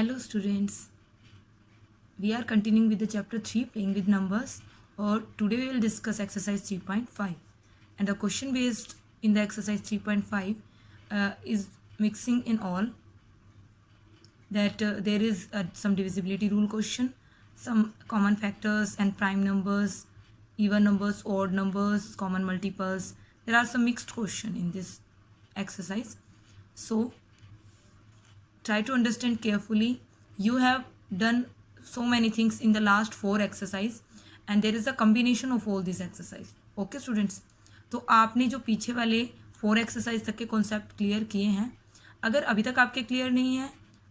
Hello students, we are continuing with the chapter 3 playing with numbers, or today we will discuss exercise 3.5 and the question based in the exercise 3.5 is mixing in all that there is some divisibility rule question, some common factors and prime numbers, even numbers, odd numbers, common multiples. There are some mixed question in this exercise, so try to understand carefully. You have done so many things in the last 4 exercise and there is a combination of all these exercise. Okay students, तो आपने जो पीछे वाले 4 exercise तक के concept clear किए हैं, अगर अभी तक आपके क्लियर नहीं है,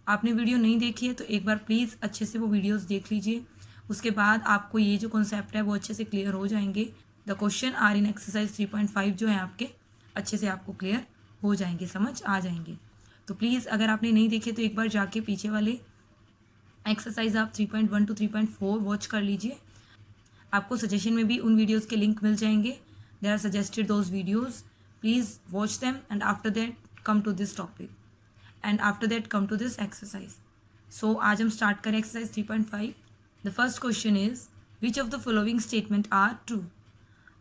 आपने वीडियो नहीं देखी है, तो एक बार प्लीज़ अच्छे से वो वीडियोस देख लीजिए. उसके बाद आपको ये जो कॉन्सेप्ट है वो अच्छे से क्लियर हो जाएंगे. The question are in exercise 3.5 जो है आपके अच्छे से आपको क्लियर हो जाएंगे, समझ आ जाएंगे. तो प्लीज़ अगर आपने नहीं देखे तो एक बार जाके पीछे वाले एक्सरसाइज आप 3.1 to 3.4 वॉच कर लीजिए. आपको सजेशन में भी उन वीडियोस के लिंक मिल जाएंगे. They are suggested those videos, please watch them and after that come to this topic and after that come to this exercise. So आज हम स्टार्ट करें exercise 3.5. The first question is which of the following statement are true.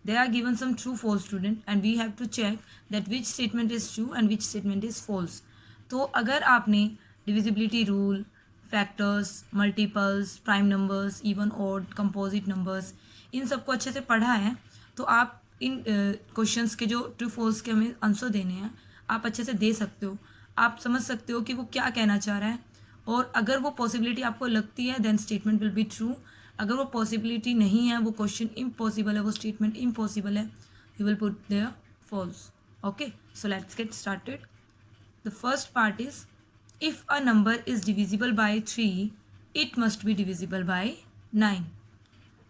They are given some true false student and we have to check that which statement is true and which statement is false. तो अगर आपने divisibility rule, factors, multiples, prime numbers, even odd, composite numbers, इन सबको अच्छे से पढ़ा है तो आप इन क्वेश्चंस के जो ट्रू फॉल्स के हमें आंसर देने हैं आप अच्छे से दे सकते हो. आप समझ सकते हो कि वो क्या कहना चाह रहा है, और अगर वो पॉसिबिलिटी आपको लगती है then statement will be true. अगर वो पॉसिबिलिटी नहीं है, वो क्वेश्चन इम्पॉसिबल है, वो स्टेटमेंट इम्पॉसिबल है, you will put there false. Okay, so let's get started. The first part is, if a number is divisible by 3, it must be divisible by 9.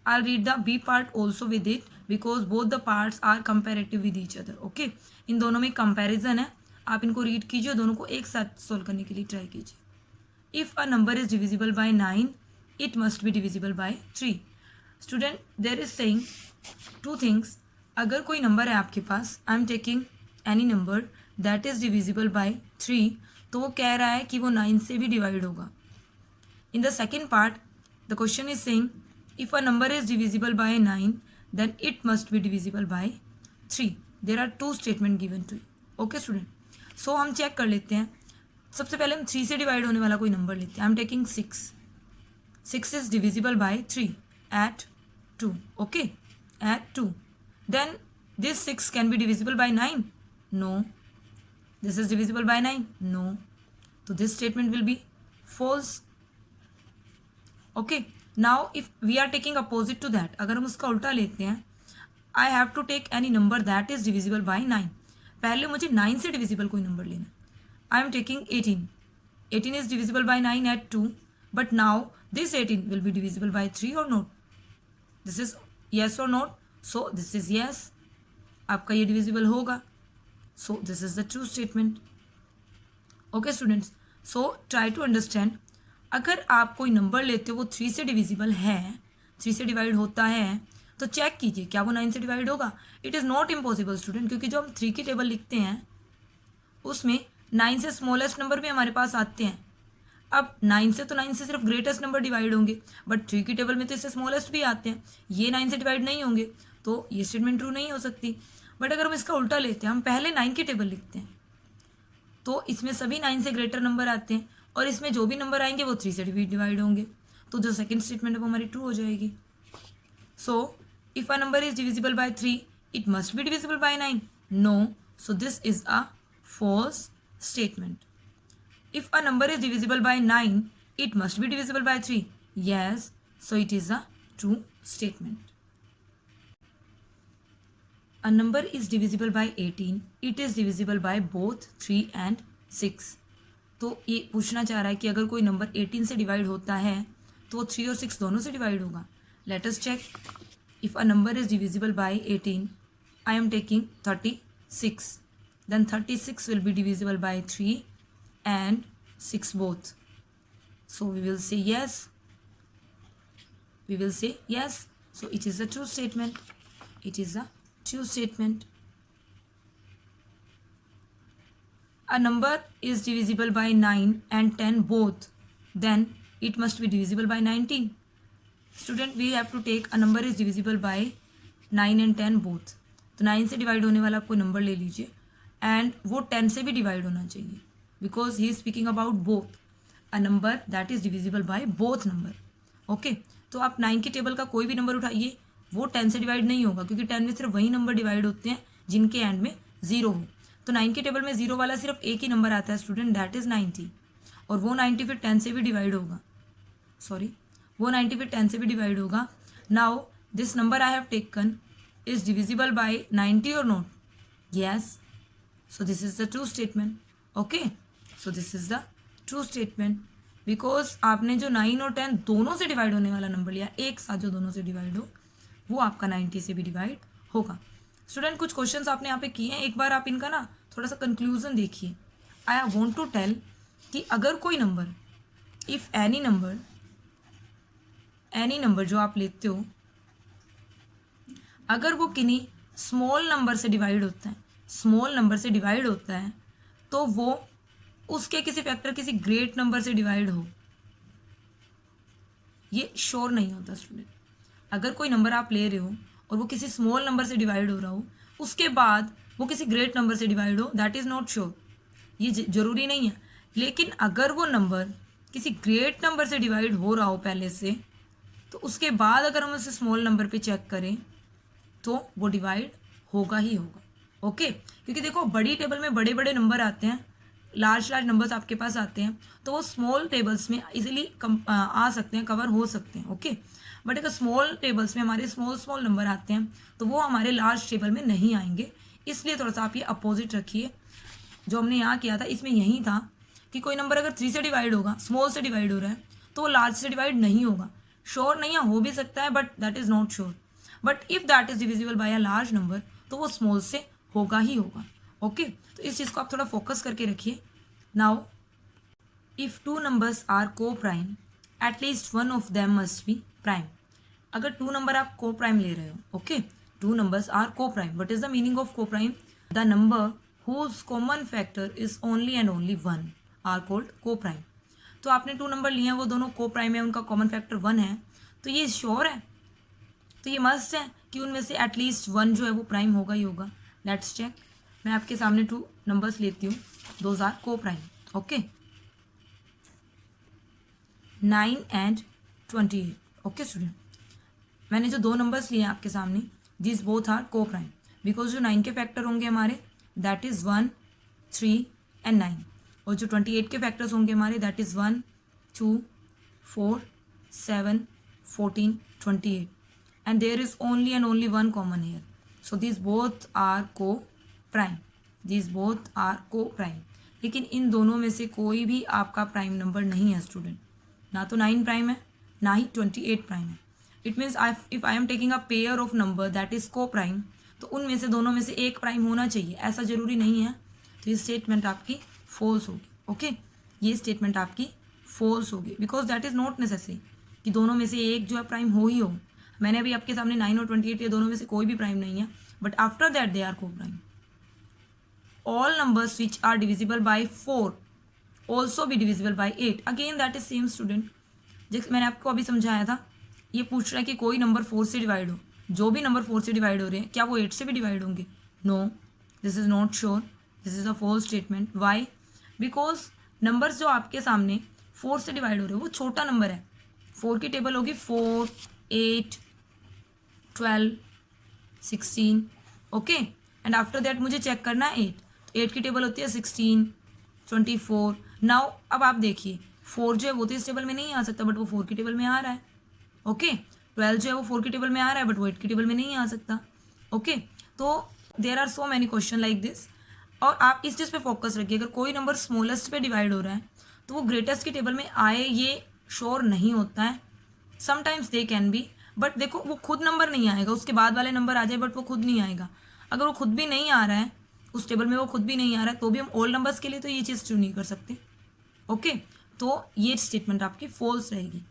I'll read the B part also with it because both the parts are comparative with each other. Okay, इन दोनों में comparison है, आप इनको read कीजिए, दोनों को एक साथ solve करने के लिए try कीजिए. If a number is divisible by 9, it must be divisible by 3. Student, there is saying two things. अगर कोई number है आपके पास, I'm taking any number that is divisible by 3, तो वो कह रहा है कि वो 9 से भी डिवाइड होगा. In the second part the question is saying if a number is divisible by 9 then it must be divisible by 3. There are 2 statement given to you. Okay student, so हम चेक कर लेते हैं. सबसे पहले हम 3 से divide होने वाला कोई नंबर लेते हैं. I am taking 6. 6 is divisible by 3 at 2. Okay, at 2. Then this 6 can be divisible by 9. No. This is divisible by 9. No. So this statement will be false. Okay. Now if we are taking opposite to that, अगर हम उसका उल्टा लेते हैं, I have to take any number that is divisible by 9. पहले मुझे 9 से divisible कोई नंबर लेना. I am taking 18. 18 is divisible by 9 at 2. But now this 18 will be divisible by 3 or not? This is yes or not? So this is yes. आपका ये divisible होगा. So this is the true statement. Okay students, so try to understand. अगर आप कोई number लेते हो वो 3 से डिविजिबल है, 3 से डिवाइड होता है, तो चेक कीजिए क्या वो 9 से डिवाइड होगा. It is not impossible student, क्योंकि जो हम 3 की टेबल लिखते हैं उसमें 9 से स्मॉलेस्ट नंबर भी हमारे पास आते हैं. अब 9 से तो 9 से सिर्फ ग्रेटेस्ट नंबर डिवाइड होंगे, बट 3 की टेबल में तो इससे स्मॉलेस्ट भी आते हैं. ये 9 से डिवाइड नहीं होंगे, तो ये स्टेटमेंट ट्रू नहीं हो सकती. बट अगर हम इसका उल्टा लेते हैं, हम पहले 9 की टेबल लिखते हैं, तो इसमें सभी 9 से ग्रेटर नंबर आते हैं, और इसमें जो भी नंबर आएंगे वो 3 से डिवाइड होंगे, तो जो सेकंड स्टेटमेंट है वो हमारी ट्रू हो जाएगी. So if a number is divisible by 3, it must be divisible by 9. No. So this is a false statement. If a number is divisible by 9, it must be divisible by 3. Yes. So it is a true statement. A number is divisible by 18. It is divisible by both 3 and 6. तो ये पूछना चाह रहा है कि अगर कोई number 18 से डिवाइड होता है तो वो 3 और 6 दोनों से डिवाइड होगा. Let us check. If a number is divisible by 18, I am taking 36. Then 36 will be divisible by 3 and 6 both. So we will say yes. We will say yes. So it is a true statement. It is a true statement. A number is divisible by 9 and 10 both. then it must be divisible by 19. Student, we have to take a number is divisible by 9 and 10 both. तो 9 से divide होने वाला आप कोई number ले लीजिए and वो 10 से भी डिवाइड होना चाहिए, because he is speaking about both a number that is divisible by both number. Okay, तो आप 9 के टेबल का कोई भी नंबर उठाइए, वो 10 से डिवाइड नहीं होगा, क्योंकि 10 में सिर्फ वही नंबर डिवाइड होते हैं जिनके एंड में 0 हो. तो 9 के टेबल में 0 वाला सिर्फ एक ही नंबर आता है स्टूडेंट, दैट इज 90. और वो 90 फिर 10 से भी डिवाइड होगा, सॉरी वो 90 फिर 10 से भी डिवाइड होगा. Now this number I have taken is divisible by 90 or not? Yes. So this is the true statement. Okay. So this is the true statement. Because आपने जो 9 और 10 दोनों से डिवाइड होने वाला नंबर लिया, एक साथ जो दोनों से डिवाइड हो, वो आपका 90 से भी डिवाइड होगा. स्टूडेंट, कुछ क्वेश्चंस आपने यहाँ पे किए हैं, एक बार आप इनका ना थोड़ा सा कंक्लूजन देखिए. आई वॉन्ट टू टेल कि अगर कोई नंबर, इफ एनी नंबर जो आप लेते हो, अगर वो किन्हीं स्मॉल नंबर से डिवाइड होता है, तो वो उसके किसी फैक्टर किसी ग्रेट नंबर से डिवाइड हो, ये श्योर नहीं होता स्टूडेंट. अगर कोई नंबर आप ले रहे हो और वो किसी स्मॉल नंबर से डिवाइड हो रहा हो, उसके बाद वो किसी ग्रेट नंबर से डिवाइड हो, दैट इज़ नॉट श्योर, ये जरूरी नहीं है. लेकिन अगर वो नंबर किसी ग्रेट नंबर से डिवाइड हो रहा हो पहले से, तो उसके बाद अगर हम उसे स्मॉल नंबर पे चेक करें तो वो डिवाइड होगा ही होगा. ओके, क्योंकि देखो बड़ी टेबल में बड़े बड़े नंबर आते हैं, लार्ज नंबर्स आपके पास आते हैं, तो वो स्मॉल टेबल्स में इजीली आ सकते हैं, कवर हो सकते हैं. ओके, बट अगर स्मॉल टेबल्स में हमारे स्मॉल नंबर आते हैं तो वो हमारे लार्ज टेबल में नहीं आएंगे. इसलिए थोड़ा सा आप ये अपोजिट रखिए. जो हमने यहाँ किया था इसमें यही था कि कोई नंबर अगर 3 से डिवाइड होगा, स्मॉल से डिवाइड हो रहा है, तो वो लार्ज से डिवाइड नहीं होगा. श्योर नहीं है, हो भी सकता है, but that is not sure. But if that is divisible bye a large number, तो वो स्मॉल से होगा ही होगा. ओके, तो इस चीज़ को आप थोड़ा फोकस करके रखिए. Now if 2 numbers are coprime, at least one of them must be prime. अगर 2 नंबर आप को प्राइम ले रहे हो, okay, 2 numbers are coprime. What is the meaning of coprime? The number whose common factor is only and only 1 are called coprime. तो आपने 2 number लिए हैं, वो दोनों को प्राइम है, उनका कॉमन फैक्टर 1 है, तो ये श्योर है, तो ये मस्ट है कि उनमें से एटलीस्ट 1 जो है वो प्राइम होगा ही होगा. Let's check. मैं आपके सामने 2 नंबर्स लेती हूँ, those are coprime. Okay, 9 and 28. Okay student, मैंने जो 2 नंबर्स लिए हैं आपके सामने, this both are coprime, because जो 9 के फैक्टर होंगे हमारे, दैट इज़ 1, 3 and 9. और जो 28 के फैक्टर्स होंगे हमारे, that is 1, 2, 4, 7, 14, 28. And there is only and only 1 common here. So these both are co-prime. लेकिन इन दोनों में से कोई भी आपका प्राइम नंबर नहीं है स्टूडेंट. ना तो 9 प्राइम है, ना ही 28 प्राइम है. It means if I am taking a pair of number that is को प्राइम, तो उनमें से दोनों में से एक प्राइम होना चाहिए, ऐसा जरूरी नहीं है. तो ये स्टेटमेंट आपकी फॉल्स होगी. ओके, ये स्टेटमेंट आपकी फॉल्स होगी, because that is not necessary कि दोनों में से एक जो है प्राइम हो ही हो. मैंने अभी आपके सामने 9 और 28 ये दोनों में से कोई भी प्राइम नहीं है, but after that they are coprime. All numbers which are divisible by 4 also be divisible by 8. Again that is same student. जैसे मैंने आपको अभी समझाया था, ये पूछ रहा है कि कोई नंबर 4 से डिवाइड हो. जो भी नंबर 4 से डिवाइड हो रहे हैं, क्या वो 8 से भी डिवाइड होंगे? No, this is not sure, this is a false statement. Why? Because numbers जो आपके सामने 4 से डिवाइड हो रहे हो वो छोटा नंबर है. 4 की टेबल होगी 4, 8, 12, 16. ओके, एंड आफ्टर दैट मुझे चेक करना है 8. तो 8 की टेबल होती है 16, 24. नाउ अब आप देखिए, 4 जो है वो तो इस टेबल में नहीं आ सकता, बट वो 4 की टेबल में आ रहा है. ओके, 12 जो है वो 4 की टेबल में आ रहा है, बट वो 8 की टेबल में नहीं आ सकता. ओके, तो there are so many question like this. और आप इस चीज़ पे फोकस रखिए, अगर कोई नंबर स्मॉलेस्ट पे डिवाइड हो रहा है तो वो ग्रेटेस्ट की टेबल में आए, ये श्योर नहीं होता है. Sometimes they can be, but देखो वो खुद नंबर नहीं आएगा, उसके बाद वाले नंबर आ जाए, बट वो खुद नहीं आएगा. अगर वो खुद भी नहीं आ रहा है उस टेबल में, वो खुद भी नहीं आ रहा है, तो भी हम ऑल नंबर्स के लिए तो ये चीज़ ट्रू नहीं कर सकते. ओके, तो ये स्टेटमेंट आपकी फॉल्स रहेगी.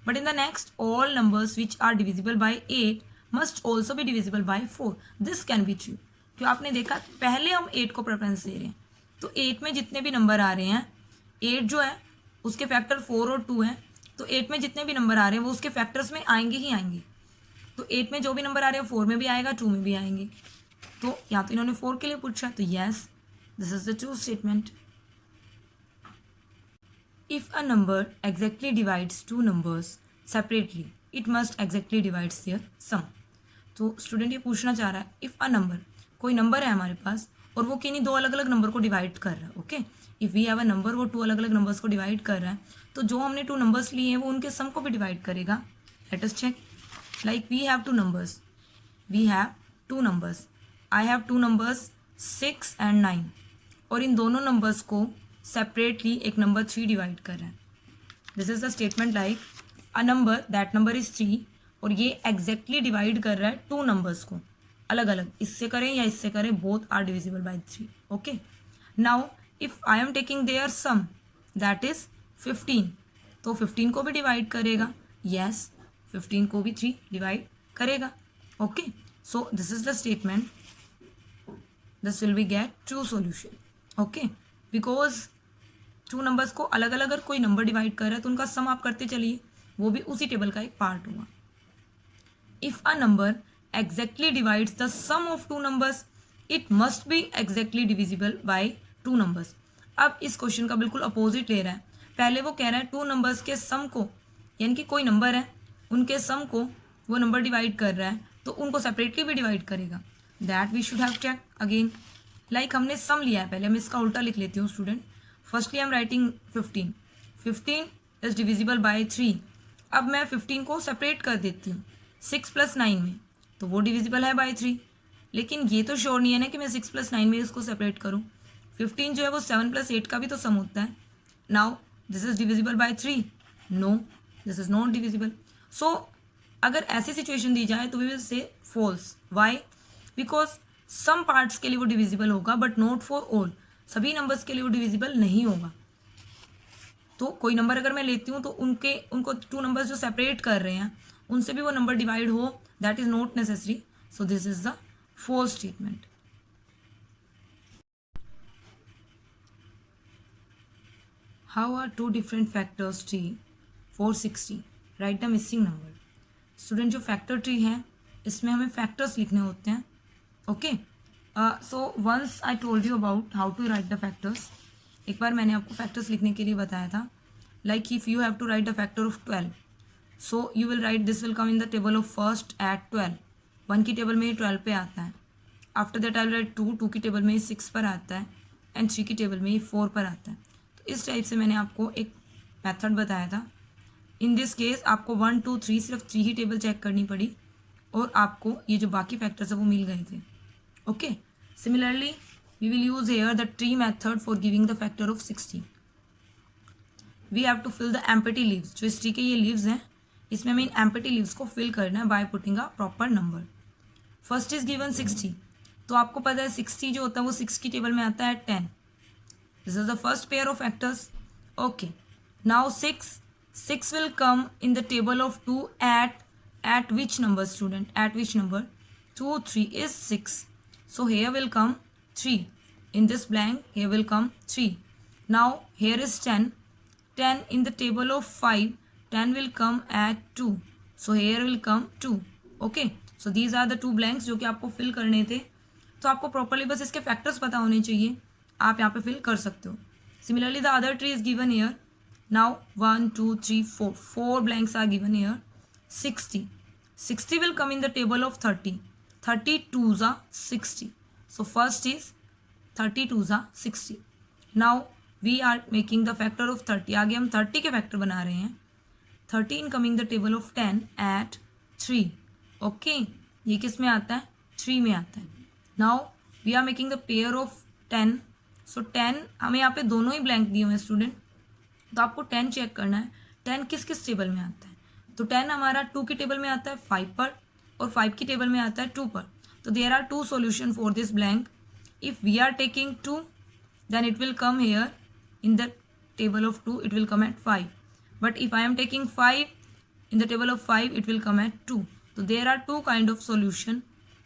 But in the next, all numbers which are divisible by 8 must also be divisible by 4. This can be true. क्यों? आपने देखा पहले हम 8 को प्रेफरेंस दे रहे हैं, तो 8 में जितने भी नंबर आ रहे हैं, 8 जो है उसके फैक्टर 4 और 2 हैं, तो 8 में जितने भी नंबर आ रहे हैं वो उसके फैक्टर्स में आएंगे ही आएंगे। तो 8 में जो भी नंबर आ रहे हैं 4 में भी आएगा, 2 में भी आएंगे। तो या तो इन्होंने 4 के लिए पूछा, तो yes, this is the true statement. If a number exactly divides two numbers separately it must exactly divides their sum. तो स्टूडेंट ये पूछना चाह रहा है, इफ़ अ नंबर, कोई नंबर है हमारे पास और वो किन्हीं दो अलग अलग नंबर को डिवाइड कर रहा है। Okay, if we have a number, वो 2 अलग अलग नंबर्स को डिवाइड कर रहा है, तो जो हमने 2 नंबर्स लिए हैं वो उनके सम को भी डिवाइड करेगा। Let us check. Like we have 2 numbers, I have 2 numbers 6 and 9, और इन दोनों नंबर्स को सेपरेटली एक नंबर 3 डिवाइड कर रहा है। This is the statement like a number, that number is 3, और ये एग्जैक्टली डिवाइड कर रहा है 2 नंबर्स को अलग अलग, इससे करें या इससे करें, both are divisible by 3। Okay, now if I am taking their sum that is 15, तो 15 को भी डिवाइड करेगा। यस, 15 को भी 3 डिवाइड करेगा। Okay, so this is the statement, this will be get true solution. Okay, because 2 numbers को अलग अलग अगर कोई नंबर डिवाइड कर रहा है तो उनका सम आप करते चलिए, वो भी उसी टेबल का एक पार्ट होगा। If a number exactly divides the sum of 2 numbers it must be exactly divisible by 2 numbers। अब इस क्वेश्चन का बिल्कुल अपोजिट ले रहा है। पहले वो कह रहा है 2 नंबर्स के सम को, यानी कि कोई नंबर है उनके सम को वो नंबर डिवाइड कर रहा है, तो उनको सेपरेटली भी डिवाइड करेगा। That we should have check again. Like हमने सम लिया है, पहले हम इसका उल्टा लिख लेती हूँ student. Firstly I am writing 15 is divisible by 3। अब मैं 15 को सेपरेट कर देती हूँ 6 + 9 में, तो वो डिविजिबल है बाय 3। लेकिन ये तो श्योर नहीं है ना कि मैं 6 + 9 में इसको सेपरेट करूँ। 15 जो है वो 7 + 8 का भी तो सम होता है। Now this is divisible by 3? No, this is not divisible. So अगर ऐसी सिचुएशन दी जाए तो we will say false. Why? Because some parts के लिए वो डिविजिबल होगा बट नॉट फॉर ऑल, सभी नंबर्स के लिए वो डिविजिबल नहीं होगा। तो कोई नंबर अगर मैं लेती हूँ तो उनको 2 नंबर्स जो सेपरेट कर रहे हैं उनसे भी वो नंबर डिवाइड हो, that is not necessary. So this is the false statement. How are 2 different factors tree for 60? Write the missing number. Student, जो factor tree है इसमें हमें factors लिखने होते हैं। Okay, so once I told you about how to write the factors. एक बार मैंने आपको factors लिखने के लिए बताया था। Like if you have to write the factor of 12, so you will write, this will come in the table of first at 12। 1 की table में 12 पे आता है। After that I will right 2 की टेबल में 6 पर आता है, एंड 3 की टेबल में 4 पर आता है। तो इस टाइप से मैंने आपको एक मेथड बताया था। इन दिस केस आपको 1 2 3 सिर्फ 3 ही टेबल चेक करनी पड़ी और आपको ये जो बाकी फैक्टर्स है वो मिल गए थे। Okay, similarly we will use here the tree method for giving the factor of 60। We have to fill the empty leaves. जो इस ट्री के ये लीव्स हैं इसमें हमें इन एम्प्टी लीव्स को फिल करना है by putting a proper number. First is given 60, तो आपको पता है 60 जो होता है वो 6 की टेबल में आता है 10। This is the first pair of factors. Okay, now 6 will come in the table of 2 at which number student? At which number? 2 3 is 6, so here will come 3 in this blank, here will come 3. Now here is 10 in the table of 5, 10 will come at 2, so here will come 2. Okay, so these are the 2 blanks जो कि आपको fill करने थे। तो आपको properly बस इसके factors पता होने चाहिए, आप यहाँ पे फिल कर सकते हो। Similarly the other tree is given here. Now 1 2 3 4 blanks are given here. 60 will come in the table of 30, 30 2s are 60, so first is 30 2s are 60. Now we are making the factor of 30। आगे हम 30 के factor बना रहे हैं। 13 coming the table of 10 at 3। Okay, ये किस में आता है? 3 में आता है। Now we are making the pair of 10। So 10 हमें यहाँ पे दोनों ही ब्लैंक दिए हुए हैं स्टूडेंट, तो आपको 10 चेक करना है 10 किस किस टेबल में आता है। तो 10 हमारा 2 की टेबल में आता है 5 पर, और 5 की टेबल में आता है 2 पर। तो there are 2 solution for this blank. If we are taking 2 then it will come here in the table of 2, it will come at 5. But if I am taking 5 in the table of 5, it will come at 2. So there are 2 kind of solution.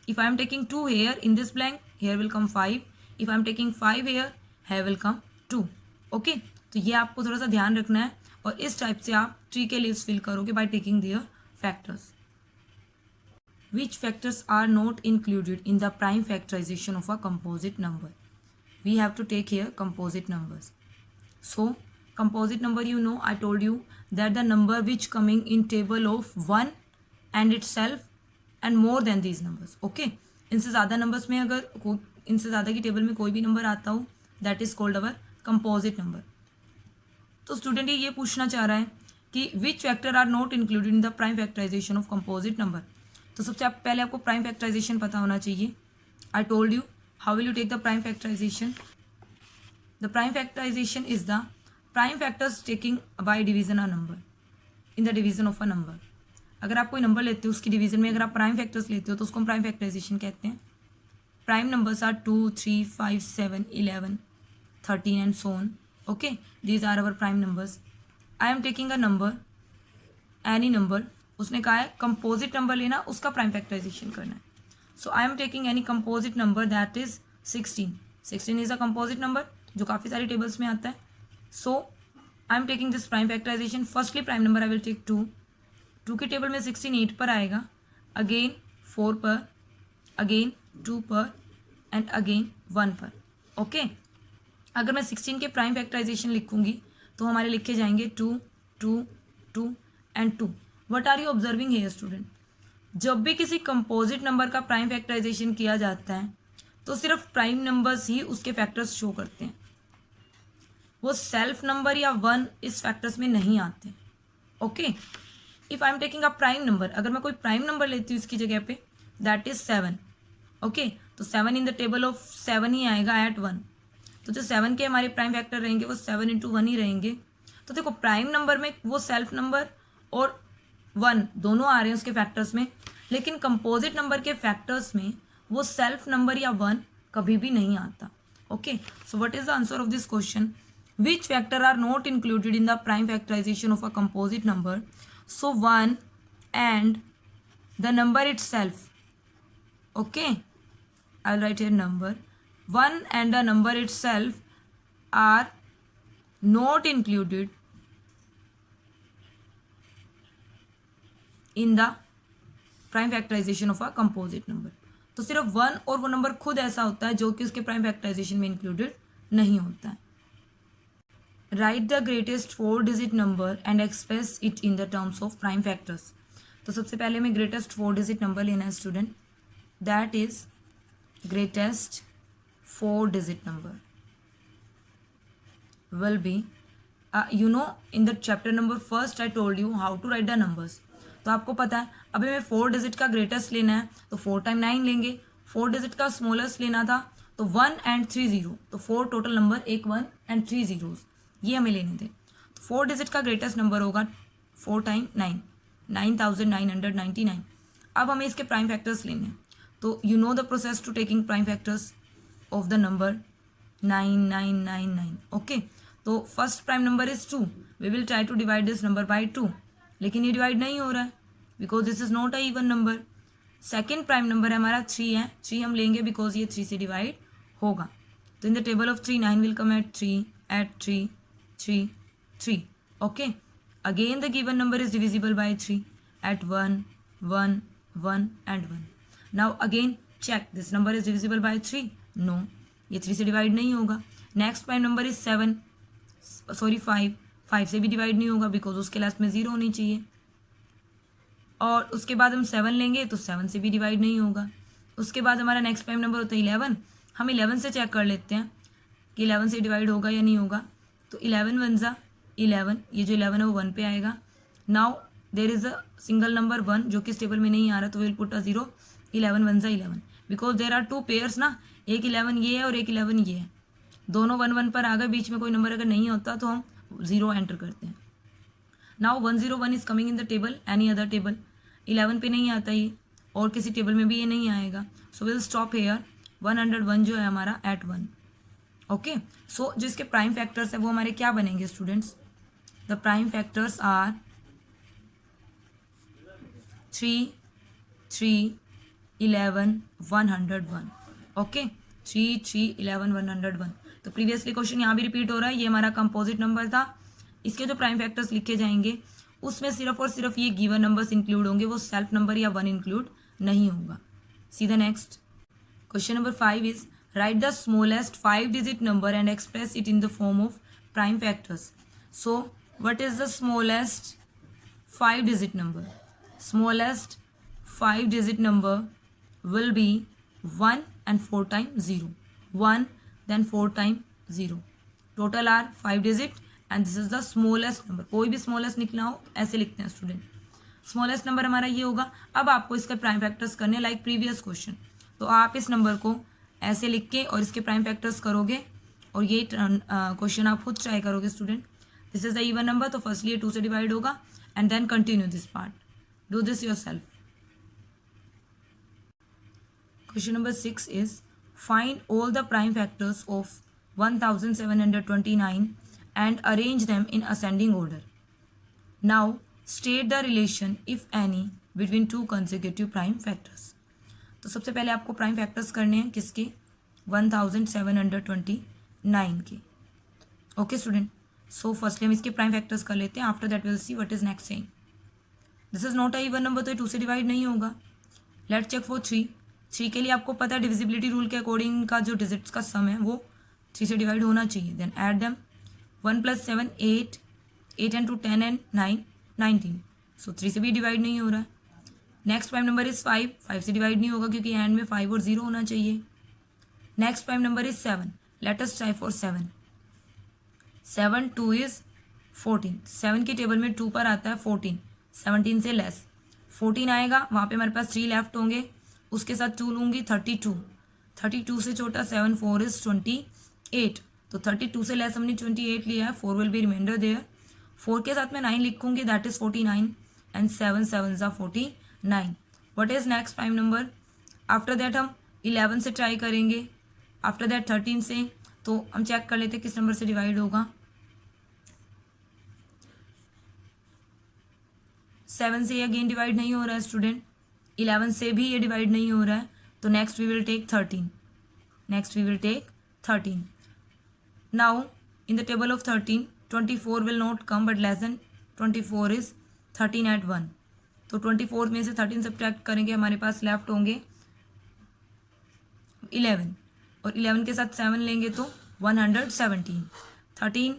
If I am taking 2 here in this blank, here will come 5. If I am taking 5 here will come 2. Okay, तो ये आपको थोड़ा सा ध्यान रखना है और इस टाइप से आप ट्री के लिस्ट फिल करोगे by taking their factors. Which factors are not included in the prime factorization of a composite number? We have to take here composite numbers. So composite number, you know, I told you that the number which coming in table of 1 and itself and more than these numbers. Okay, इनसे ज़्यादा numbers में अगर इनसे ज़्यादा की table में कोई भी नंबर आता हो that is called our composite number. तो स्टूडेंट ये पूछना चाह रहा है कि which factor are not included in the prime factorisation of composite number. तो सबसे पहले आपको प्राइम फैक्टराइजेशन पता होना चाहिए. I told you how will you take the prime factorisation. The prime factorisation is the prime factors taking by division a number in the division of a number. अगर आप कोई नंबर लेते हो उसकी division में अगर आप प्राइम फैक्टर्स लेते हो तो उसको हम प्राइम फैक्टराइजेशन कहते हैं. Prime numbers are 2, 3, 5, 7, 11, 13 and so on. Okay, these are our prime numbers. I am taking a number, any number. उसने कहा है कंपोजिट नंबर लेना, उसका प्राइम फैक्टराइजेशन करना है. So I am taking any composite number that is 16. 16 is a composite number जो काफ़ी सारी टेबल्स में आता है. So I am taking this prime factorization. Firstly prime number I will take 2. 2 की टेबल में 16 8 पर आएगा, अगेन 4 पर, अगेन 2 पर एंड अगेन 1 पर. ओके, अगर मैं 16 के प्राइम फैक्टराइजेशन लिखूंगी तो हमारे लिखे जाएंगे 2, 2, 2 and 2. What are you observing here student? जब भी किसी कंपोजिट नंबर का प्राइम फैक्टराइजेशन किया जाता है तो सिर्फ प्राइम नंबर्स ही उसके फैक्टर्स शो करते हैं. वो सेल्फ नंबर या 1 इस फैक्टर्स में नहीं आते. Okay, if I am taking a prime number, अगर मैं कोई प्राइम नंबर लेती हूँ इसकी जगह पे दैट इज 7. ओके, तो 7 इन द टेबल ऑफ 7 ही आएगा एट 1. तो जो 7 के हमारे प्राइम फैक्टर रहेंगे वो 7 इंटू 1 ही रहेंगे. तो देखो प्राइम नंबर में वो सेल्फ नंबर और 1 दोनों आ रहे हैं उसके फैक्टर्स में, लेकिन कंपोजिट नंबर के फैक्टर्स में वो सेल्फ नंबर या 1 कभी भी नहीं आता. Okay, so what is the answer of this question? Which factor are not included in the prime factorisation of a composite number? So 1 and the number itself. Okay, I will write here number. 1 and the number itself are not included in the prime factorization of a composite number. तो सिर्फ 1 और वो number खुद ऐसा होता है जो कि उसके प्राइम फैक्टराइजेशन में इंक्लूडेड नहीं होता है. Right the greatest 4 digit number and express it in the terms of prime factors. तो सबसे पहले हमें ग्रेटेस्ट 4 डिजिट नंबर लेना है student. That is greatest 4 digit number will be you know in the chapter number first I told you how to write the numbers. तो आपको पता है अभी मैं 4 डिजिट का ग्रेटेस्ट लेना है तो 4 टाइम 9 लेंगे. 4 डिजिट का स्मॉलेस्ट लेना था तो 1 and 3 0. तो 4 टोटल नंबर, एक 1 and 3 zeros ये हमें लेने थे. तो 4 डिजिट का ग्रेटेस्ट नंबर होगा 4 टाइम 9, 9999. अब हमें इसके प्राइम फैक्टर्स लेने हैं. तो you know the process to taking prime factors of the number 9999. Okay, तो first prime number is 2. We will try to divide this number by 2, लेकिन ये डिवाइड नहीं हो रहा है because this is not a even number. Second prime number है हमारा 3 है. 3 हम लेंगे बिकॉज ये 3 से डिवाइड होगा. तो in the table of 3 9 will come at 3, at 3, 3, 3. Okay, again the given number is divisible by 3 at 1, 1, 1 and 1. Now again check this number is divisible by 3. No, ये 3 से डिवाइड नहीं होगा. Next prime number is 7, sorry 5. 5 से भी divide नहीं होगा because उसके last में 0 होनी चाहिए. और उसके बाद हम 7 लेंगे तो 7 से भी डिवाइड नहीं होगा. उसके बाद हमारा नेक्स्ट प्राइम नंबर होता है 11. हम 11 से चेक कर लेते हैं कि 11 से डिवाइड होगा या नहीं होगा. तो 11 1 जा 11, ये जो 11 है वो 1 पे आएगा. Now there is a single number 1 जो कि इस टेबल में नहीं आ रहा, तो विल पुट अ 0. 11 1 जा 11 बिकॉज देर आर 2 पेयर्स ना, एक 11 ये है और एक 11 ये है. दोनों 1 1 पर आ गए. बीच में कोई नंबर अगर नहीं होता तो हम 0 एंटर करते हैं. Now 101 is coming in the table, any other table. 11 पे नहीं आता ये और किसी टेबल में भी ये नहीं आएगा. So will stop hair. 101 जो है हमारा एट 1. ओके, सो जिसके प्राइम फैक्टर्स है वो हमारे क्या बनेंगे students? The prime factors are 3, 3, 11, 101. Okay, 3, 3, 11, 101. तो प्रीवियसली क्वेश्चन यहाँ भी रिपीट हो रहा है, ये हमारा कंपोजिट नंबर था, इसके जो प्राइम फैक्टर्स लिखे जाएंगे उसमें सिर्फ और सिर्फ ये गिवन नंबर्स इंक्लूड होंगे, वो सेल्फ नंबर या 1 इंक्लूड नहीं होगा। See the next question number 5 is right the smallest 5 digit number and express it in the form of prime factors. So what is the smallest 5 digit number? Smallest 5 digit number will be 1 and 4 times 0. 1 then 4 times 0. Total are 5 digit and this is the smallest number. कोई भी smallest निकला हो ऐसे लिखते हैं student. Smallest number हमारा ये होगा। अब आपको इसके प्राइम फैक्टर्स करने लाइक प्रीवियस क्वेश्चन, तो आप इस नंबर को ऐसे लिख के और इसके प्राइम फैक्टर्स करोगे और ये क्वेश्चन आप खुद ट्राई करोगे student. This is the even number, तो फर्स्टली ये 2 से डिवाइड होगा and then continue this part. Do this yourself. Question number 6 is find all the prime factors of 1729 and arrange them in ascending order. Now state the relation if any between two consecutive prime factors. तो सबसे पहले आपको prime factors करने हैं किसके? 1729 के। Okay student, so firstly हम इसके प्राइम फैक्टर्स कर लेते हैं, after that will see what is next saying. This is not a even number, तो ये 2 से डिवाइड नहीं होगा। Let's check for 3। 3 के लिए आपको पता है डिविजिबिलिटी रूल के अकॉर्डिंग का जो डिजिट्स का सम है वो 3 से डिवाइड होना चाहिए। Then add them 1 + 7 8, 8 and 2 10 and 9 19, सो 3 से भी डिवाइड नहीं हो रहा है। नेक्स्ट प्राइम नंबर इज 5, 5 से डिवाइड नहीं होगा क्योंकि एंड में 5 और 0 होना चाहिए। Next prime number is 7, let us try for 7। 7 2 is 14, 7 की टेबल में 2 पर आता है 14, 17 से लेस 14 आएगा, वहाँ पे हमारे पास 3 लेफ्ट होंगे, उसके साथ 2 लूँगी 32, 32 से छोटा 7 4 इज 28, तो 32 से लेस हमने 28 लिया है, 4 विल बी रिमाइंडर देयर। 4 के साथ मैं 9 लिखूँगी, दैट इज 49 एंड 7 7 ज़ा 49। What is next prime number? After that हम 11 से ट्राई करेंगे, आफ्टर दैट 13 से, तो हम चेक कर लेते हैं किस नंबर से डिवाइड होगा। 7 से अगेन डिवाइड नहीं हो रहा है स्टूडेंट, 11 से भी ये डिवाइड नहीं हो रहा है, तो next we will take 13, next we will take 13। Now in the table of 13 24 will not come but less than 24 is 13 at 1, तो 24 में से 13 सब्ट्रैक्ट करेंगे, हमारे पास लेफ्ट होंगे 11, और 11 के साथ 7 लेंगे तो 117, 13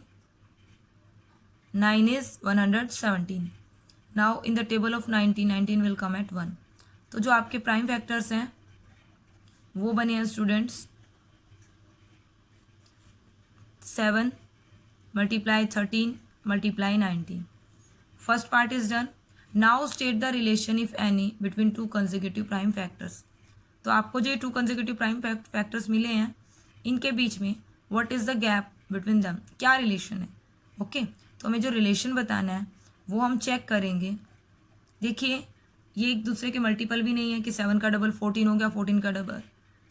9 is 117। Now in the table of 19 19 will come at 1, तो जो आपके प्राइम फैक्टर्स हैं वो बने हैं students 7 × 13 × 19। First part is done. Now state the relation if any between 2 consecutive prime factors. तो आपको जो 2 कंसेक्यूटिव प्राइम फैक्टर्स मिले हैं इनके बीच में what is the gap between them, क्या रिलेशन है। ओके, तो हमें जो रिलेशन बताना है वो हम चेक करेंगे। देखिए ये एक दूसरे के मल्टीपल भी नहीं है कि 7 का डबल 14 हो गया, 14 का डबल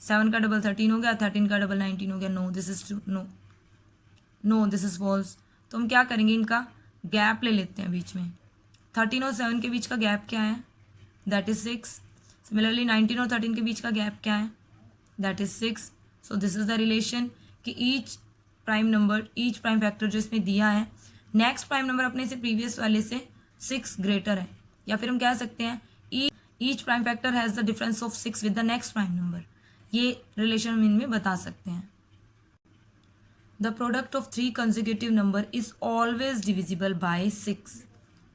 7 का डबल 13 हो गया, 13 का डबल 19 हो गया। No this is true, no this is false. तो हम क्या करेंगे, इनका गैप ले लेते हैं बीच में। 13 और 7 के बीच का गैप क्या है, दैट इज 6। सिमिलरली 19 और 13 के बीच का गैप क्या है, that is 6। So this is the relation कि ईच प्राइम फैक्टर जो इसमें दिया है, नेक्स्ट प्राइम नंबर अपने से प्रीवियस वाले से 6 ग्रेटर है, या फिर हम कह सकते हैं each prime factor has the difference of 6 with the next prime number. ये रिलेशन हम इनमें बता सकते हैं। The product of 3 consecutive number is always divisible by 6।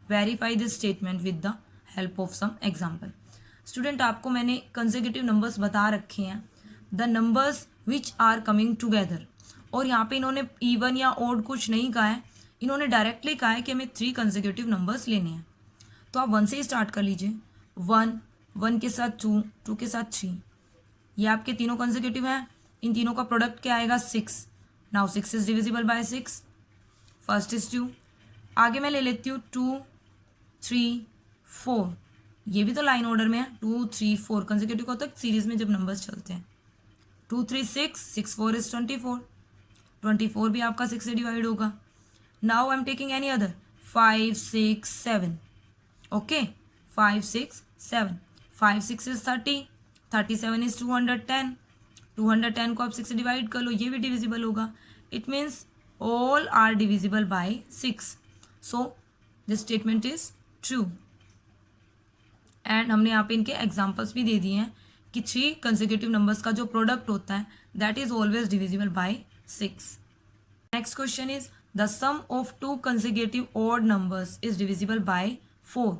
Verify this statement with the help of some example. Student आपको मैंने consecutive numbers बता रखे हैं, the numbers which are coming together, और यहाँ पे इन्होंने इवन या ऑड कुछ नहीं कहा है, इन्होंने डायरेक्टली कहा है कि हमें 3 कंसेक्यूटिव नंबर्स लेने हैं। तो आप 1 से ही स्टार्ट कर लीजिए। 1 के साथ 2, 2 के साथ 3, ये आपके तीनों कंसेक्यूटिव हैं। इन तीनों का प्रोडक्ट क्या आएगा, 6। Now 6 is divisible by 6, first is 2। आगे मैं ले लेती हूँ 2 3 4, ये भी तो लाइन ऑर्डर में है। 2 3 4 कंसेक्यूटिव को तक सीरीज में जब नंबर्स चलते हैं। 2 3 6, 6 4 इज 24, 24 भी आपका 6 से डिवाइड होगा। Now I am taking any other 5 6 7, okay 5 6 7, 5 6 is 30, 37 is 210, 210 को आप 6 से डिवाइड कर लो, ये भी डिविजिबल होगा। It means all are divisible by 6. So this statement is true. And हमने यहाँ पे इनके एग्जाम्पल्स भी दे दिए हैं कि 3 कंसेक्यूटिव नंबर्स का जो प्रोडक्ट होता है that is always divisible by 6. Next question is the sum of 2 consecutive odd numbers is divisible by 4.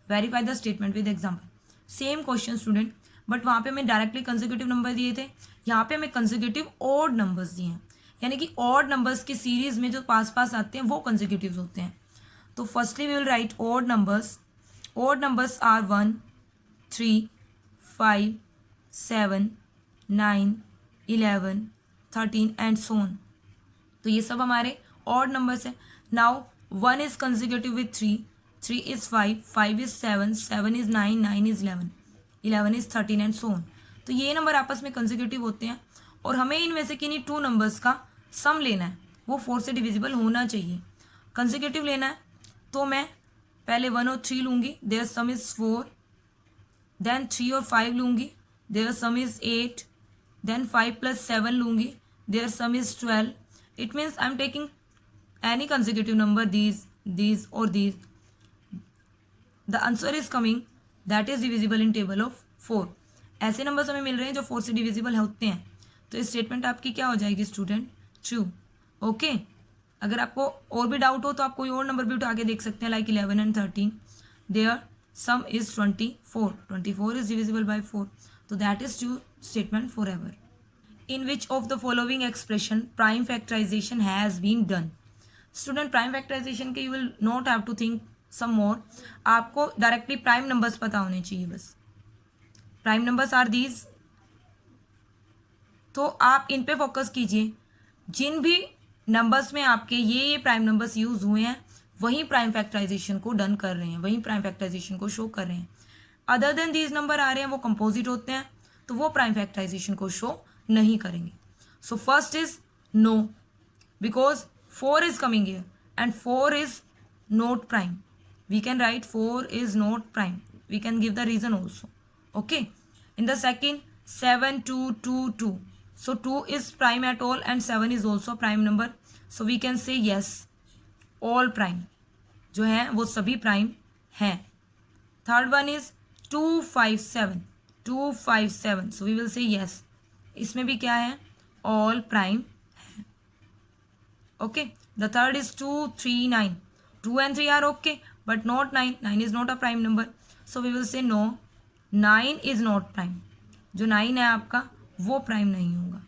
Verify the statement with example. Same question student, but वहाँ पे हमें डायरेक्टली कंसेक्यूटिव नंबर दिए थे, यहाँ पे हमें कंसेक्यूटिव ऑड नंबर्स दिए हैं, यानी कि ऑड नंबर्स की सीरीज में जो पास पास आते हैं वो कंसेक्यूटिव होते हैं. तो firstly we will write odd numbers. Odd numbers are 1, 3, 5, 7, 9, 11, 13 and so on. तो ये सब हमारे odd numbers हैं. Now 1 is consecutive with 3, 3 is 5, 5 is 7, 7 is 9, 9 is 11, 11 is 13 and so on. तो ये नंबर आपस में consecutive होते हैं और हमें इनमें से किन्हीं 2 नंबर्स का सम लेना है, वो 4 से डिविजिबल होना चाहिए. consecutive लेना है तो मैं पहले 1 और 3 लूँगी, देयर सम इज़ 4. देन 3 और 5 लूँगी, देयर सम इज़ 8. देन 5 + 7 लूँगी, their sum is 12. It means I am taking any consecutive number, these और these. The answer is coming that is divisible in table of 4. ऐसे numbers हमें मिल रहे हैं जो 4 से डिविजिबल होते हैं. तो ये स्टेटमेंट आपकी क्या हो जाएगी स्टूडेंट? ट्रू. ओके. अगर आपको और भी डाउट हो तो आप कोई और नंबर भी उठा के देख सकते हैं, like 11 and 13. There sum is 24. 24 is divisible by 4. तो that is true statement for ever. In which of the following expression prime factorization has been done? Student, prime factorization के you will not have to think some more. आपको directly prime numbers पता होने चाहिए बस. Prime numbers are these. तो आप इन पे focus कीजिए. जिन भी नंबर्स में आपके ये प्राइम नंबर्स यूज हुए हैं वही प्राइम फैक्टराइजेशन को डन कर रहे हैं, वही प्राइम फैक्टराइजेशन को शो कर रहे हैं. अदर देन दीज नंबर आ रहे हैं वो कंपोजिट होते हैं तो वो प्राइम फैक्टराइजेशन को शो नहीं करेंगे. So first is no, because 4 is coming here and 4 is not prime. We can write 4 is not prime. We can give the reason also. Okay. In the second 7, 2, 2, 2. So 2 is prime at all and 7 is also a prime number. So we can say yes, all prime जो हैं वो सभी prime हैं. Third one is 2, 5, 7. 2, 5, 7. So we will say yes, इसमें भी क्या है? all prime है. Okay. The third is 2, 3, 9. 2 and 3 are okay but not 9. 9 is not a prime number. So we will say no, 9 is not prime. जो 9 है आपका वो prime नहीं होगा.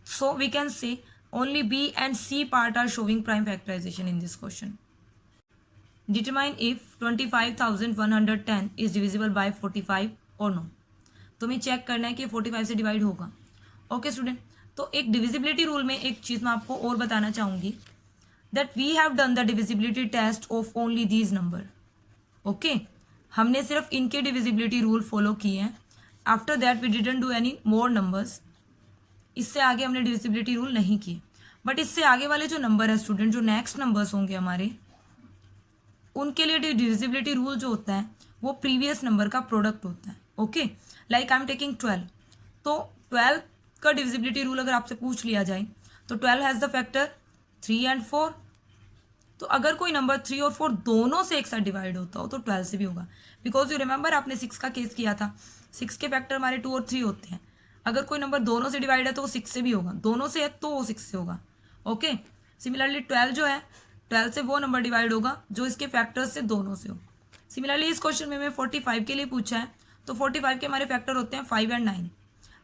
So we can say only B and C part are showing prime factorisation in this question. Determine if 25,110 is divisible by 45 और no. तो हमें check करना है कि 45 से डिवाइड होगा. ओके स्टूडेंट, तो एक डिविजिबिलिटी रूल में एक चीज़ मैं आपको और बताना चाहूँगी, that we have done the divisibility test of only these number. Okay, हमने सिर्फ इनके डिविजिबिलिटी रूल फॉलो किए हैं. After that we didn't do any more numbers. इससे आगे हमने डिविजिबिलिटी रूल नहीं किए. बट इससे आगे वाले जो नंबर है स्टूडेंट, जो नेक्स्ट नंबर्स होंगे हमारे, उनके लिए डिविजिबिलिटी रूल जो होता है वो प्रीवियस नंबर का प्रोडक्ट होता है. Okay, like I am taking 12. तो 12 का डिविजिबिलिटी रूल अगर आपसे पूछ लिया जाए तो 12 हैज़ द फैक्टर 3 and 4. तो अगर कोई नंबर 3 और 4 दोनों से एक साथ डिवाइड होता हो तो 12 से भी होगा. बिकॉज यू रिमेंबर आपने 6 का केस किया था. 6 के फैक्टर हमारे 2 और 3 होते हैं. अगर कोई नंबर दोनों से डिवाइड है तो वो 6 से भी होगा, दोनों से है तो वो 6 से होगा. ओके. सिमिलरली 12 जो है, 12 से वो नंबर डिवाइड होगा जो इसके फैक्टर्स से दोनों से हो. सिमिलरली इस क्वेश्चन में 45 के लिए पूछा है तो 45 के हमारे फैक्टर होते हैं 5 and 9.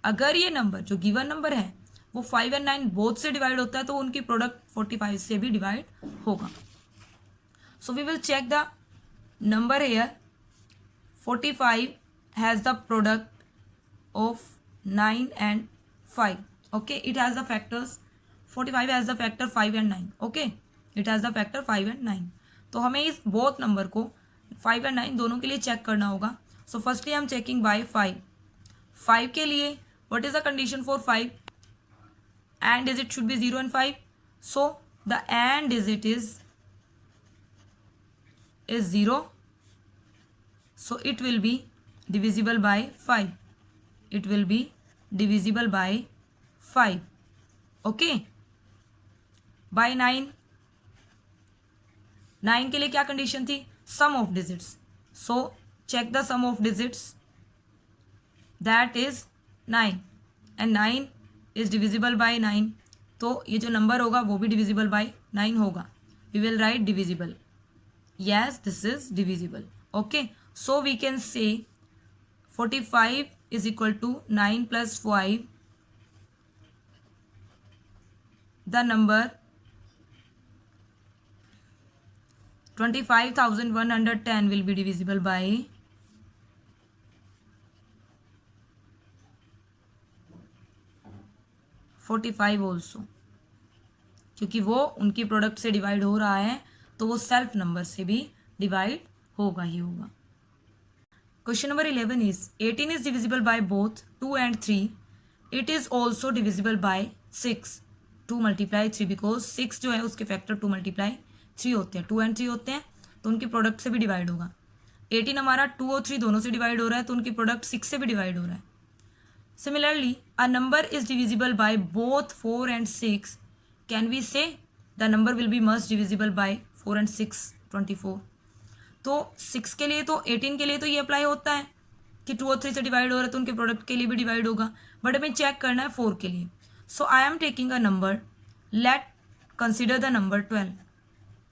अगर ये नंबर जो गिवन नंबर है वो 5 and 9 बोथ से डिवाइड होता है तो उनकी प्रोडक्ट 45 से भी डिवाइड होगा. So we will check the number here. 45 has the product of 9 and 5. Okay, it has the factors. 45 has the factor 5 and 9. Okay, it has the factor 5 and 9. तो हमें इस बोथ नंबर को 5 and 9 दोनों के लिए check करना होगा. So firstly I am checking by 5. 5 के लिए what is the condition for 5? End digit should be 0 and 5. So the end digit is 0. So it will be divisible by 5. It will be divisible by 5. Okay. By 9, 9 के लिए क्या condition थी, sum of digits, so check the sum of digits, that is 9 and 9 is divisible by 9, तो ये जो number होगा वो भी डिविजिबल बाय 9 होगा. We will write divisible. Yes, this is divisible. Okay, so we can say 45 is equal to 9 plus 5. The number 25,110 will be divisible by 45 also, क्योंकि वो उनकी प्रोडक्ट से डिवाइड हो रहा है तो वो सेल्फ नंबर से भी डिवाइड होगा ही होगा. Question number 11 is 18 is divisible by both 2 and 3. It is also divisible by 6. 2 multiply 3 because 6 जो है उसके फैक्टर 2 multiply 3 होते हैं. 2 and 3 होते हैं तो उनकी प्रोडक्ट से भी डिवाइड होगा. 18 हमारा 2 और 3 दोनों से डिवाइड हो रहा है तो उनकी प्रोडक्ट 6 से भी डिवाइड हो रहा है. Similarly a number is divisible by both 4 and 6. Can we say the number will be must divisible by 4 and 6 24. तो 6 के लिए तो 18 के लिए तो ये अप्लाई होता है कि 2 और 3 से डिवाइड हो रहा है तो उनके प्रोडक्ट के लिए भी डिवाइड होगा, बट हमें चेक करना है 4 के लिए. So I am taking a number, let consider the number 12.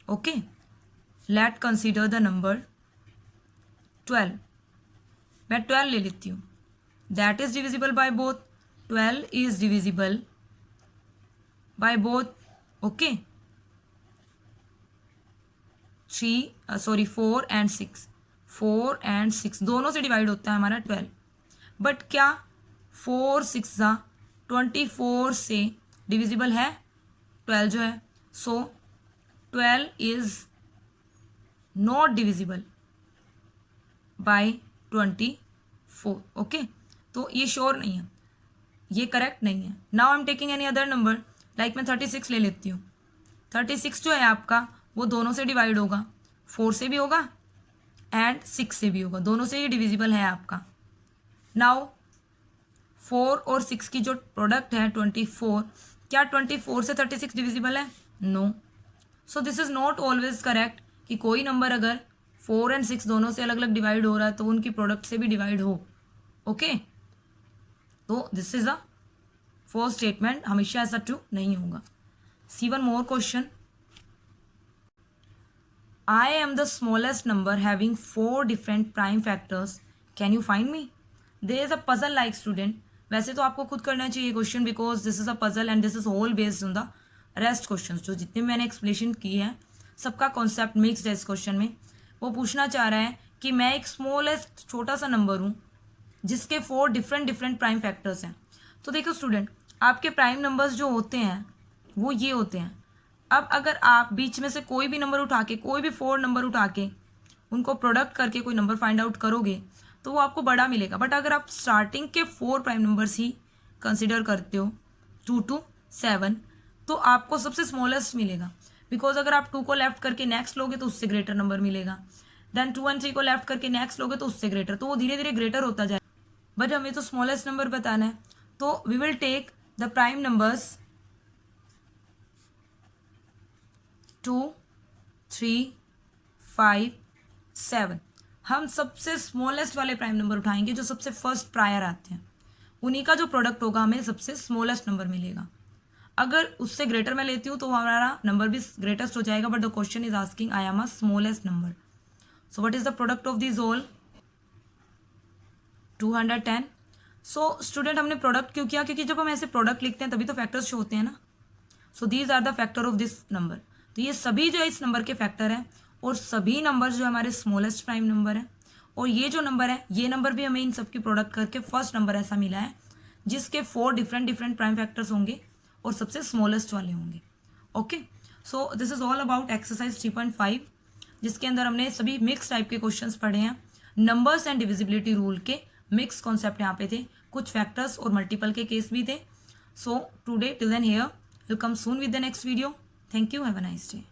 Okay, let consider the number 12. मैं 12 ले लेती हूँ, that is divisible by both. 12 is divisible by both. Okay, 4 and 6. 4 and 6 दोनों से डिवाइड होता है हमारा 12, बट क्या 4 6 24 से डिविजिबल है 12 जो है. सो 12 is not divisible by 24. Okay, तो ये श्योर नहीं है, ये करेक्ट नहीं है. Now I am taking any other number, like मैं 36 ले लेती हूँ. 36 जो है आपका वो दोनों से डिवाइड होगा, 4 से भी होगा एंड 6 से भी होगा, दोनों से ही डिविजिबल है आपका. नाउ 4 और 6 की जो प्रोडक्ट है 24, क्या 24 से 36 डिविजिबल है? No. So this is not always correct कि कोई नंबर अगर 4 and 6 दोनों से अलग अलग डिवाइड हो रहा है तो उनकी प्रोडक्ट से भी डिवाइड हो. ओके, तो this is a first statement, हमेशा ऐसा ट्रू नहीं होगा. See one more question. I am the smallest number having 4 different prime factors. Can you find me? There is a puzzle like student. वैसे तो आपको खुद करना चाहिए question because this is a puzzle and this is whole based on the rest question. जो जितने मैंने explanation की है सबका कॉन्सेप्ट मिक्सड है इस क्वेश्चन में. वो पूछना चाह रहा है कि मैं एक स्मॉलेस्ट छोटा सा नंबर हूँ जिसके 4 डिफरेंट प्राइम फैक्टर्स हैं. तो देखो स्टूडेंट, आपके प्राइम नंबर्स जो होते हैं वो ये होते हैं. अब अगर आप बीच में से कोई भी नंबर उठा के, कोई भी 4 नंबर उठा के उनको प्रोडक्ट करके कोई नंबर फाइंड आउट करोगे तो वो आपको बड़ा मिलेगा. बट अगर आप स्टार्टिंग के 4 प्राइम नंबर्स ही कंसिडर करते हो 2 to 7 तो आपको सबसे स्मॉलेस्ट मिलेगा. बिकॉज अगर आप 2 को लेफ्ट करके नेक्स्ट लोगे तो उससे ग्रेटर नंबर मिलेगा, देन 2 and 3 को लेफ्ट करके नेक्स्ट लोगे तो उससे ग्रेटर, तो वो धीरे धीरे ग्रेटर होता जाए. बट हमें तो स्मॉलेस्ट नंबर बताना है, तो we will take the prime numbers 2 3 5 7. हम सबसे स्मॉलेस्ट वाले प्राइम नंबर उठाएंगे जो सबसे फर्स्ट प्रायर आते हैं, उन्हीं का जो प्रोडक्ट होगा हमें सबसे स्मॉलेस्ट नंबर मिलेगा. अगर उससे ग्रेटर मैं लेती हूँ तो हमारा नंबर भी ग्रेटेस्ट हो जाएगा. But the question is asking I am a smallest number. So what is the product of this all? 210. So student, हमने प्रोडक्ट क्यों किया? क्योंकि जब हम ऐसे प्रोडक्ट लिखते हैं तभी तो फैक्टर्स शो होते हैं ना. So these are the factor of this number. तो ये सभी जो है इस नंबर के फैक्टर हैं और सभी नंबर जो हमारे स्मॉलेस्ट प्राइम नंबर है. और ये जो नंबर है ये नंबर भी हमें इन सब की प्रोडक्ट करके फर्स्ट नंबर ऐसा मिला है जिसके 4 डिफरेंट प्राइम फैक्टर्स होंगे और सबसे स्मॉलेस्ट वाले होंगे. Okay, so this is all about exercise 3.5 जिसके अंदर हमने सभी मिक्स टाइप के क्वेश्चंस पढ़े हैं. नंबर्स एंड डिविजिबिलिटी रूल के मिक्स कॉन्सेप्ट यहाँ पे थे, कुछ फैक्टर्स और मल्टीपल के केस भी थे. So today till then here, will come soon with the next video. Thank you, have a nice day.